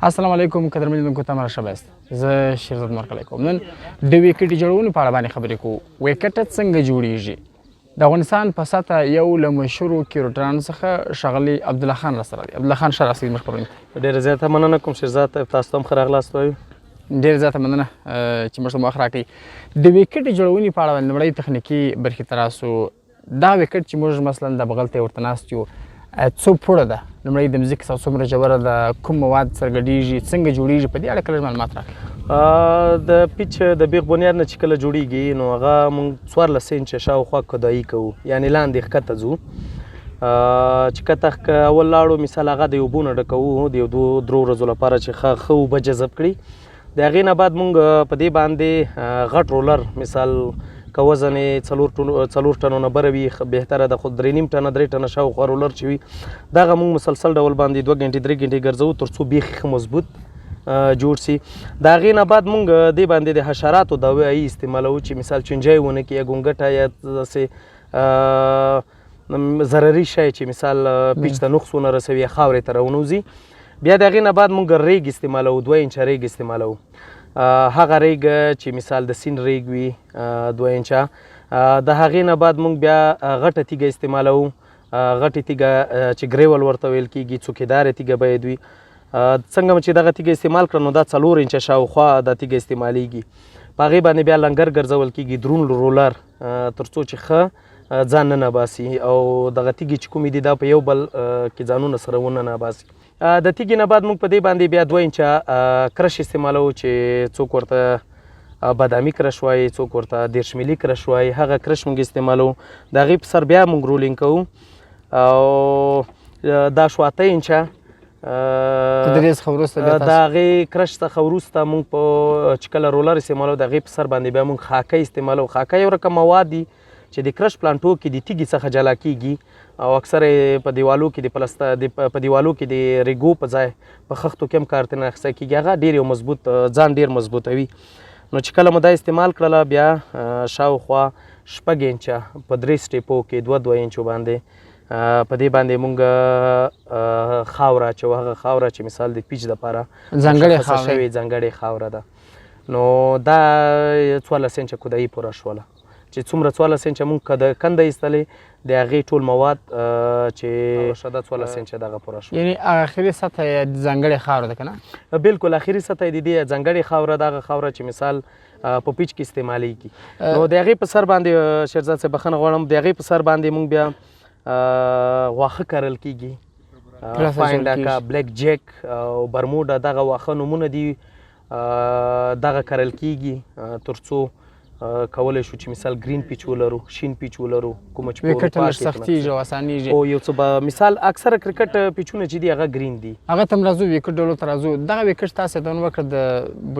السلام علیکم قدرمن لیدونکو ته مرحبا یاست. زه شیرزاد مرکلی کوم. نن د ویکټ جوړونې په اړه باندې خبرې کوو. ویکټ څنګه جوړیږي؟ د افغانستان په سطحه یو له مشهورو کرکټرانو څخه ښاغلي عبدالله خان راسره دی. عبدالله خان ښه راغلاست زموږ خپرونې ته. ډېره زیاته مننه کوم شیرزاد صاحب، تاسو ته هم ښه راغلاست وایو. ډېره زیاته مننه چې موږ ته وخت راکوئ. د ویکټ جوړونې په اړه لومړی تخنیکي برخې ته راسو. دا ویکټ چې موږ مثلا د بغل ته ورته ناست یو څو پوړه ده؟ لومړی د مځکې څخه څومره ژوره ده؟ کوم مواد سره ګډېږي؟ څنګه جوړیږي؟ په دې اړه کله معلومات راکړئ. د پیچ د بیغ بنیاد نه چې کله جوړیږي نو هغه موږ 14 انچه شاوخوا کدایي کوو، یعنې لاندې ښکته ځو. چې کته اول لاړو مثال هغه د اوبو نه ډکوو د یو 2-3 ورځو لپاره چې ښه اوبه جذب کړي. د هغې نه بعد موږ په دې باندې غټ رولر مثال که وزن یې 4 ټنو نه بره وي بهتره ده، خو 3.5 ټنه 3 ټنه شاوخوا رولر چې وي دغه موږ مسلسل ډول باندې 2 غنټې 3 غنټې ګرځوو تر څو بیخي ښه مضبوط جوړ سي. د هغې نه بعد موږ دې باندې د حشراتو دوایي استعمالوو چې مثال چینجی ونه کړي یا ګونګټه یا داسې ضرري شی چې مثال پیچ ته نقص ونه رسوي یا خاورې ته راونوځي. بیا د هغې نه بعد موږ ریګ استعمالوو، 2 انچه ریګ استعمالوو. هغه ریګ چې مثال د سین ریګ وي 2 انچه. د هغې نه بعد موږ بیا غټه تیږه استعمالوو. غټې تیږه چې ګریول ورته ویل کېږي، څوکیداره تیږه باید وي. څنګه چې دغه تیږه استعمال کړه نو دا 4 انچه شاوخوا دا تیږه استعمالیږي. په هغې باندې بیا لنګر ګرځول کېږي، درون رولر، تر څو چې ښه ځان نه نباسي او دغه تیږې چې کومې دي دا په یو بل کې ځانونه سره ونه نباسي. د تیږې نه بعد موږ په دې باندې بیا 2 انچه کرش استعمالوو چې څوک ورته بادامي کرش وایي، څوک ورته 10 ملي کرش وایي. هغه کرش موږ استعمالوو. د هغې په سر بیا موږ رولینګ کوو او دا شو 8 انچه. د هغې کرش څخه وروسته موږ په چې کله رولر استعمالوو د هغې په سر باندې بیا موږ خاکه استعمالوو. خاکه یو رقم مواد دي چې د کرش پلانټو کې د تیږې څخه جلا کېږي او اکثر په دیوالو کې په دیوالو کې د ریګو په ځای په خښتو کې هم کار ترېنه اخیستی کېږي. هغه ډېر یو مضبوط ځان ډېر مضبوطوي. نو چې کله مو دا استعمال کړله بیا شاوخوا 6 انچه په 3 سټیپو کې 2 انچو باندې په دې باندې مونږ خاوره اچوو. هغه خاوره چې مثال د پیچ دپاره ځانګړې خاوره ده. نو دا 14 انچه کدایي پوره شوله چې څومره 14 انچه مونږ کنده ایستلې د هغې ټول مواد چې شده 14 انچه دغه پوره شو. یعنې اخري سطحه یې ځانګړې خاوره ده که نه؟ بلکل اخري سطحه یې د دې ځانګړې خاوره ده، هغه خاوره چې مثال په پیچ کې استعمالیږي. نو د هغې په سر باندې شیرزاد صاحب بخښنه غواړم، د هغې په سر باندې مونږ بیا واښه کرل کېږي، فاینډاکا، بلیک جیک او برموډا دغه واښه نومونه دي. دغه کرل کېږي تر څو کولی شو چې مثال ګرین پیچ ولرو، شین پیچ ولرو، کومه چې ویکټ لږ سختېږي او اسانېږي. او یو څه به مثال اکثره کرکټ پیچونه چې دي هغه ګرین دي. هغه ته هم راځو، ویکټ ډولو ته راځو. دغه ویکټ تاسو یادونه وکړه د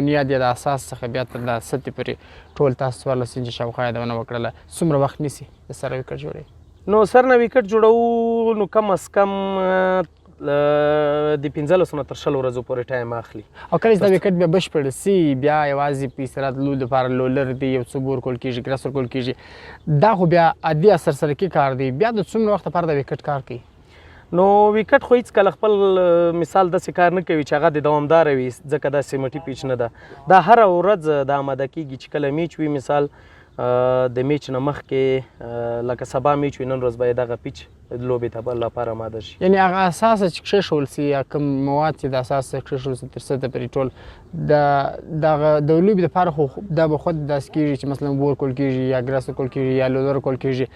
بنیاد یا د اساس څخه بیا تر د سطحې پورې ټول تاسو 14 انچه شاوخوا یادونه وکړله. څومره وخت نیسي د سره ویکټ جوړوي؟ نو سر نه ویکټ جوړوو نو کم از کم د 15 نه تر 20 ورځو پورې ټایم اخلي. او کله چې دا ویکټ بیا بشپړ سي بیا یوازې په اصطلاح د لوبې لپاره لولر دی، یو څه بور کول کېږي، ګرس ورکول کېږي، دا خو بیا عادي سرسرکي کار دی. بیا د څومره وخت لپاره دا ویکټ کار کوي؟ نو ویکټ خو هېڅکله خپل مثال داسې کار نه کوي چې هغه د دوامداره وي، ځکه دا سیمټي پیچ نه ده. دا هره ورځ د آماده کېږي چې کله میچ وي، مثال د میچ نه مخکې لکه سبا میچ وي، نن ورځ باید دغه پیچ لوبې ته لپاره آماده شي. یعنې هغه اساس چې کښېښول سي یا کوم مواد چې د اساس څخه کښېښول سي تر سطحې پورې ټول دغه د لوبې دپاره خو دا به خود داسې کېږي چې مثلا بور کول کېږي یا ګرس کول کېږي یا لولر کول کېږي.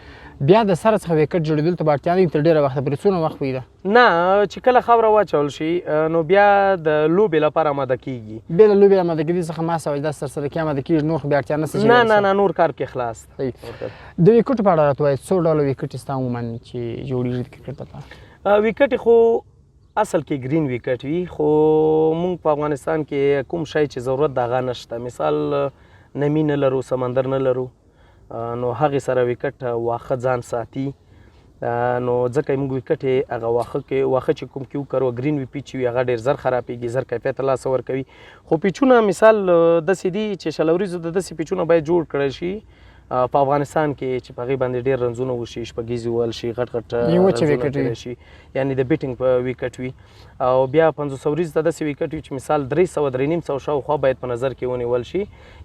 بیا د سره څخه ویکټ جوړېدلو ته به اړتیا نه وي تر ډېره وخته پورې. څومره وخت وي؟ نه چې کله خاوره واچول شي نو بیا د لوبې لپاره آماده کېږي. بیا د لوبې آماده کېدو څخه ما سوای دا سرسرکي آماده کېږي، نور خو بیا اړتیا نشته. نه نور کار کې خلاص. د ویکټو په اړه راته وایي څو ډوله ویکټ ستا عموما چې جوړېږي د کرکټ لپاره؟ ویکټ خو اصل کې ګرین ویکټ وي، خو مونږ په افغانستان کې کوم شی چې ضرورت د هغه نشته. مثال نمی نه لرو، سمندر نه لرو، نو هغې سره ویکټ واښه ځان ساتي. نو ځکه موږ ویکټ هغه واښه چې کوم کې وکرو ګرین وي پیچ وي هغه ډېر زر خرابېږي، زر کیفیت له لاسه ورکوي. خو پیچونه مثال داسې دي چې شل ورځو د داسې پیچونه باید جوړ کړی شي په افغانستان کې چې په هغې باندې ډېر رنزونه وشي، شپږیزې ووهل شي، غټ وچه رنزونه شي، یعنې د بیټینګ په ویکټ وي. او بیا 500 وریځو ته داسې ویکټ وي چې مثال 300 350 شاوخوا باید په نظر کې ونیول شي،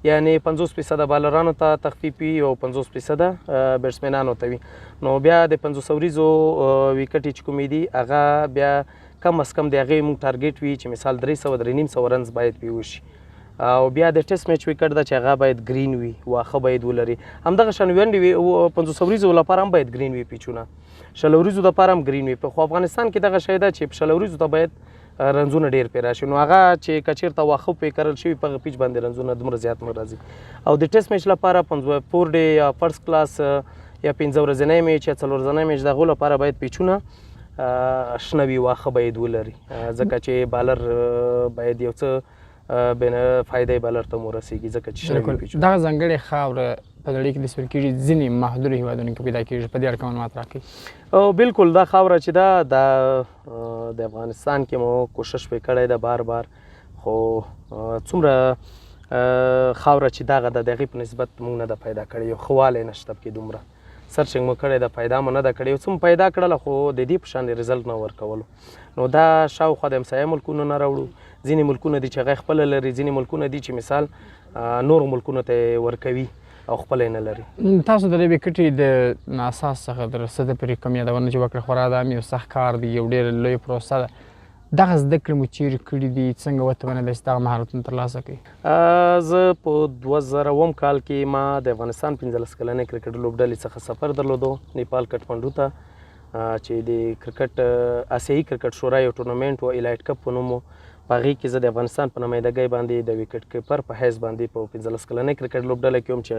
یعنې 50% بالرانو ته تخفیف وي او 50% بیټسمینانو ته وي. نو بیا د 500 وریځو ویکټ چې کومې دي هغه بیا کم از کم د هغې موږ ټارګیټ وي چې مثال 300 350 رنز باید پې وشي. او بیا د ټیسټ میچ ویکټ ده چې هغه باید ګرین وي، واښه باید ولري. همدغه شان ونډې وي 500 وریځو لپاره هم باید ګرین وي پیچونه، 100 وریځو دپاره هم ګرین وي. خو افغانستان کې دغه شی ده چې په 100 وریځو ته باید رنزونه ډېر پې راشي، نو هغه چې که چېرته واښه پې کرل شوي په هغه پیچ باندې رنزونه دومره زیات نه راځي. او د ټیسټ میچ لپاره 4 ډے یا فرست کلاس یا 5 ورځنی میچ یا 4 ورځنی میچ د هغو لپاره باید پیچونه شنه وي، واښه باید ولري، ځکه چې بالر باید یو څه فایده بالر ته مو رسېږي، ځکه چې شنه وي پیچونه. دغه ځانګړې خاوره په نړۍ کې د سپېل کېږي، ځینې محدودو هېوادونو کې پیدا کېږي. په دې اړه معلومات راکړئ. او بالکل دا خاوره چې ده د افغانستان کې مو کوشش پې کړی ده بار بار، خو څومره خاوره چې دغه ده د هغې په نسبت موږ نه ده پیدا کړې، یو ښه والی نشته پکې، دومره سرچنګ مو کړی ده، پیدا مو نه ده کړې. یو څه مو پیدا کړله خو د دې په شان رزلټ نه ورکولو. نو دا شاوخوا د همسایه ملکونو نه راوړو، ځینې ملکونه دي چې هغه خپله لري، ځینې ملکونه دي چې مثال نورو ملکونو ته ورکوي او خپله یې نه لري. تاسو د دې ویکټې د اساس څخه د رسېدو پورې کوم یادونه چې وکړه خورا د یو سخت کار دی، یو ډېر لوی پروسه ده. دغه زده کړې مو چیرې کړي دي؟ څنګه وتوانېدئ چې دغه مهارتونه ترلاسه کړئ؟ زه په 2000 کال کې ما د افغانستان 15 کلنې کرکټ لوبډلې څخه سفر درلودو نیپال کټمنډو ته، چې د کرکټ آسیایي کرکټ شورا یو ټورنمنټ و الایټ کپ په نوم و. په هغې کې زه د افغانستان په نمایندګۍ باندې د ویکټ کیپر په حیث باندې په 15 کلنۍ کرکټ لوبډله کې وم، چې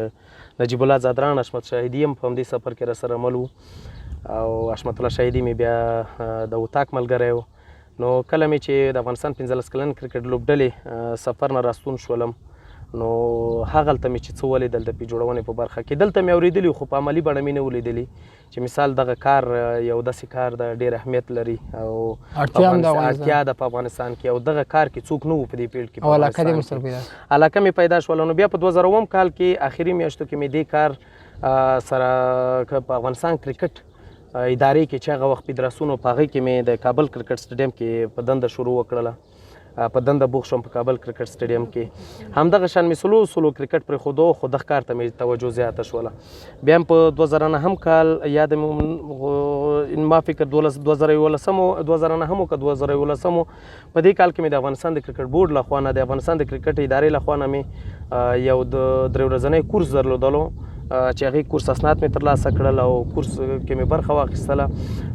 نجیب الله زادران، حشمت شاهدي هم په همدې سفر کې راسره مل وو، او حشمت الله شاهدي مې بیا د وطاق ملګری و. نو کله مې چې د افغانستان 15 کلن کرکټ لوبډلې سفر نه راستون شولم، نو هغلته مې چې څه ولیدل د پې جوړونې په برخه کې، دلته مې اورېدلي خو په عملي بڼه مې نه ولیدلي چې مثال دغه کار یو داسې کار ده ډېر اهمیت لري او اړتیا ده په افغانستان کې، او دغه کار کې څوک نه وو په دې فیلډ کې. او علاقه دې ورسره پیدا شوه؟ علاقه مې پیدا شوله. نو بیا په 2000 کال کې آخري میاشتو کې مې دې کار سره په افغانستان کرکټ ادارې کې چې هغه وخت فدراسیون په هغې کې مې د کابل کرکټ سټیډیم کې په دنده شروع وکړله، په دنده بوخ شوم په کابل کرکټ سټیډیم کې. همدغه شان مې سلو کرکټ پرېښودو، خو دغه کار ته مې توجه زیاته شوله. بیا هم په 2009 کال یاد ما فکر 2011 که 2011 په دې کال کې مې د افغانستان د کرکټ بورډ لخوا نه، د افغانستان د کرکټ ادارې لخوا نه مې یو د 3 ورځنی کورس درلودلو، چې هغې کورس اسناد مې ترلاسه کړل او کورس کې مې برخه واخیستله.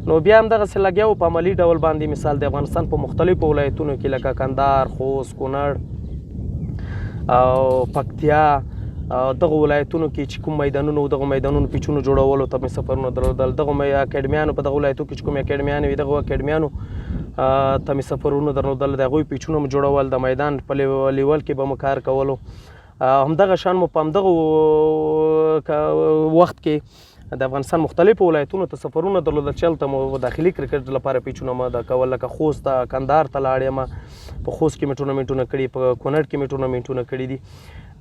نو بیا همدغسې لګیا وو په عملي ډول باندې، مثال د افغانستان په مختلفو ولایتونو کې لکه کندهار، خوست، کونړ او پکتیا، دغه ولایتونو کې چې کوم میدانونه و، دغه میدانونو پیچونو جوړولو ته مې سفرونه درلودل. دغه اکاډمیانو په دغه ولایتو کې چې کوم اکاډمیانې وي، دغه اکاډمیانو ته مې سفرونه درلودل، د هغوی پیچونه مې جوړول، د میدان په لیول کې به مو کار کولو. همدغه شان مو په همدغه وخت کې د افغانستان مختلفو ولایتونو ته سفرونه درلودل، چې هلته مو داخلي کرکټ لپاره پیچونه مو د کول، لکه خوست ته، کندهار ته لاړ یم، په خوست کې مې ټورنمنټونه کړي، په کونړ کې مې ټورنمنټونه کړي دي.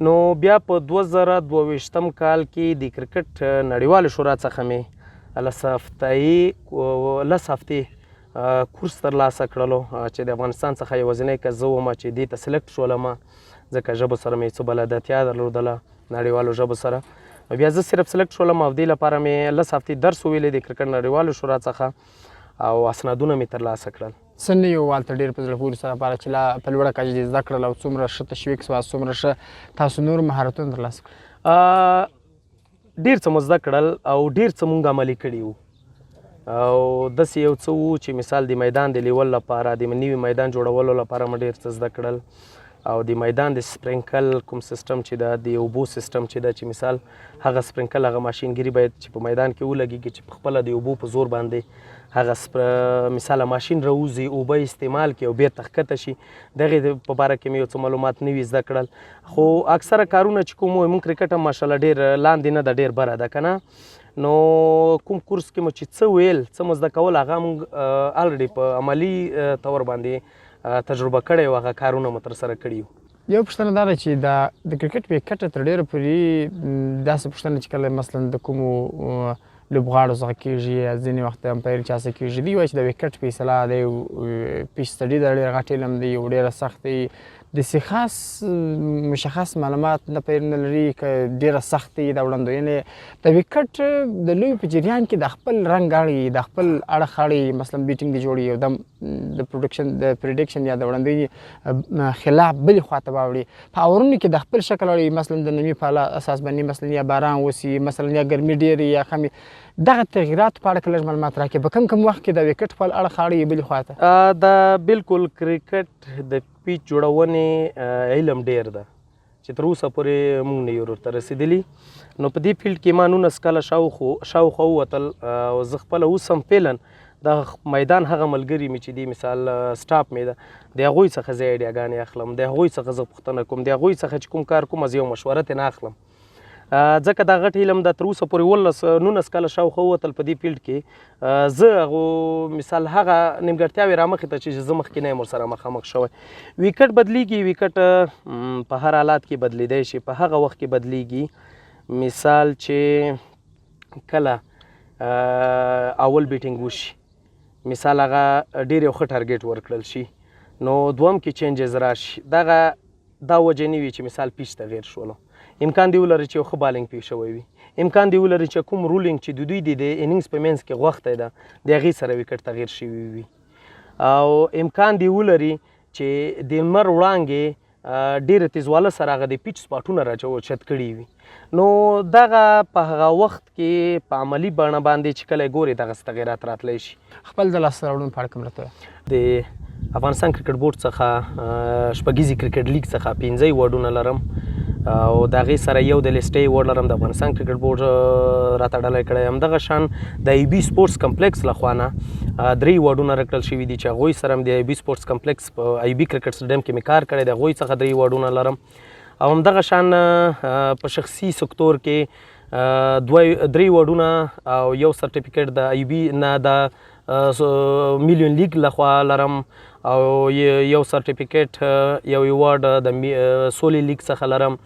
نو بیا په 2022 کال کې د کرکټ نړیوالې شورا څخه مې 10 هفتې کورس ترلاسه کړلو، چې د افغانستان څخه یوازینی کس زه وم چې دې ته سلیکټ شولم، ځکه ژبو سره مې څه بلدتیا درلودله، نړیوالو ژبو سره. بیا زه صرف سلیکټ شولم او دې لپاره مې 10 هفتې درس وویلی د کرکټ نړیوالو شورا څخه، او اسنادونه مې ترلاسه کړل. څه نه یو والته ډېر په زړه پورې سره لپاره چې لا په لوړه کچه دې زده کړل او څومره ښه تشویق سوه، څومره ښه تاسو نور مهارتونه ترلاسه کړل؟ ډېر څه مو زده کړل او ډېر څه مونږ عملي کړي وو، او داسې یو څه وو چې مثال د میدان د لیول لپاره، د نوي میدان جوړولو لپاره مې ډېر څه زده کړل، او د میدان د سپرینکل کوم سیستم چې ده، د اوبو سیستم چې ده، چې مثال هغه سپرینکل، هغه ماشینګري باید چې په میدان کې ولګېږي، چې په خپله د اوبو په زور باندې هغه مثاله ماشین راوځي، اوبه استعمال کړي او بېرته ښکته شي. دغې په باره کې مې یو څه معلومات نوي زده کړل. خو اکثره کارونه چې کوم وایي، مونږ کرکټ هم ماشاءالله ډېر لاندې نه ده، ډېر بره ده که نه. نو کوم کورس کې مو چې څه ویل، څه مو زده کول، هغه مونږ الریډي په عملي طور باندې تجربه کړی و، هغه کارونه مو ترسره کړي وو. یو پوښتنه دا ده چې د کرکټ ویکټ تر ډېره پورې داسې پوښتنه چې کله مثلا د کومو لوبغاړو څخه کېږي یا ځینې وخت د امپایر چا څخه کېږي دوی وایي چې د ویکټ فیصله د یو پیچ سټډي د ډېر غټ علم دی یو ډېره سخت دی داسې خاص مشخص معلومات نه پیر نه لري که ډېره سخت دی دا وړاندوینې د ویکټ د لوبې په جریان کې د خپل رنګ اړوي د خپل اړخ اړوي مثلا بیټینګ دی جوړي یو دم د پریډکشن یا د وړاندوینې خلاف بلې خواته واوړي په اورونو کې د خپل شکل اړوي مثلا د نمی په اساس باندې مثلا یا باران وسي مثلا یا ګرمي ډېرې یا کمې دغه تغییرات په اړه که لږ معلومات راکړي په کوم وخت کې د ویکټ خپل اړخ اړوي بلې خواته د بالکل کرکټ د پیچ جوړونې علم ډېر ده چې تر اوسه پورې موږ نه یو ورته رسېدلي نو په دې فیلډ کې ما 19 کاله شاوخوا ووتل او زه خپله اوس هم فعلا د میدان هغه ملګري مې چې دي مثال سټاپ مې ده د هغوی څخه زه ایډیاګانې اخلم د هغوی څخه زه پوښتنه کوم د هغوی څخه چې کوم کار کوم زه یو مشوره ترې نه اخلم ځکه دا غټ علم ده تر اوسه پورې 19 کاله شاوخوا ووتل په دې فیلډ کې زه هغو مثال هغه نیمګړتیاوې رامخې ته چې زه مخکې نه یم ورسره مخامخ شوی ویکټ بدلیږي ویکټ په هر حالات کې بدلیدی شي په هغه وخت کې بدلیږي مثال چې کله اول بیټینګ وشي مثال هغه ډېر یو ښه ټارګیټ ورکړل شي نو دوم کې چینجز راشي دا وجه نه وي چې مثال پیچ تغیر شولو امکان دی ولري چې یو ښه بالینګ پیښ شوی وي امکان دی ولري چې کوم رولینګ چې د دوی د انینګز په منځ کې غوښتی ده د هغې سره ویکټ تغیر شوي وي او امکان دی ولري چې د لمر وړانګې ډېره تیزواله سره هغه د پیچ سپاټونه راچت کړي وي نو دغه په هغه وخت کې په عملي بڼه باندې چې کله ګورې دغسې تغیرات راتلی شي خپل د لاسته راوړنو په اړه کوم راته د افغانستان کرکټ بورډ څخه شپږیزې کرکټ لیګ څخه 15 ایوارډونه لرم او د هغې سره یو د لیسټۍ ایوارډ لرم د افغانستان کرکټ بورډ راته ډالۍ کړی همدغه شان د ای بي سپورټس کمپلیکس لخوا نه 3 ایوارډونه راکړل شوي دي چې هغوی سره هم د ای بي سپورټس کمپلیکس په ای بي کرکټ سټیډیم کې مې کار کړی د هغوی څخه 3 ایوارډونه لرم او همدغه شان په شخصي سکتور کې 3 ایوارډونه او یو سرټیفیکیټ د ای بي نه د میلیون لیګ لخوا لرم او یو سرټیفیکیټ یو ایوارډ د سولې لیګ څخه لرم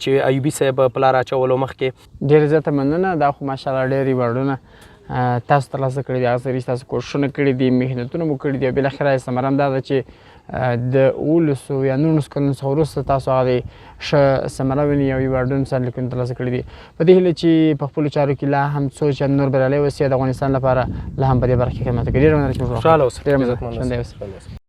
چې ایوبي صاحب په لار اچولو مخکې ډېرې زیاته مننه دا خو ماشاءالله ډېر ایوارډونه تاسو ترلاسه کړي دي هغه سره تاسو کوښښونه کړي دي محنتونه مو کړي دي او بالاخره یې ثمره هم دا ده چې د 19 یا 19 کلونو څخه وروسته تاسو هغه ښه ثمره وینئ او ایوارډونه سرلیکونه ترلاسه کړي دي په دې هیله چې په خپلو چارو کې لا هم څو چې نور بریالی اوسئ د افغانستان لپاره لا هم په دې برخه کې خدمت وکړي ډېره مننه چې موږ خوشحاله اوسئ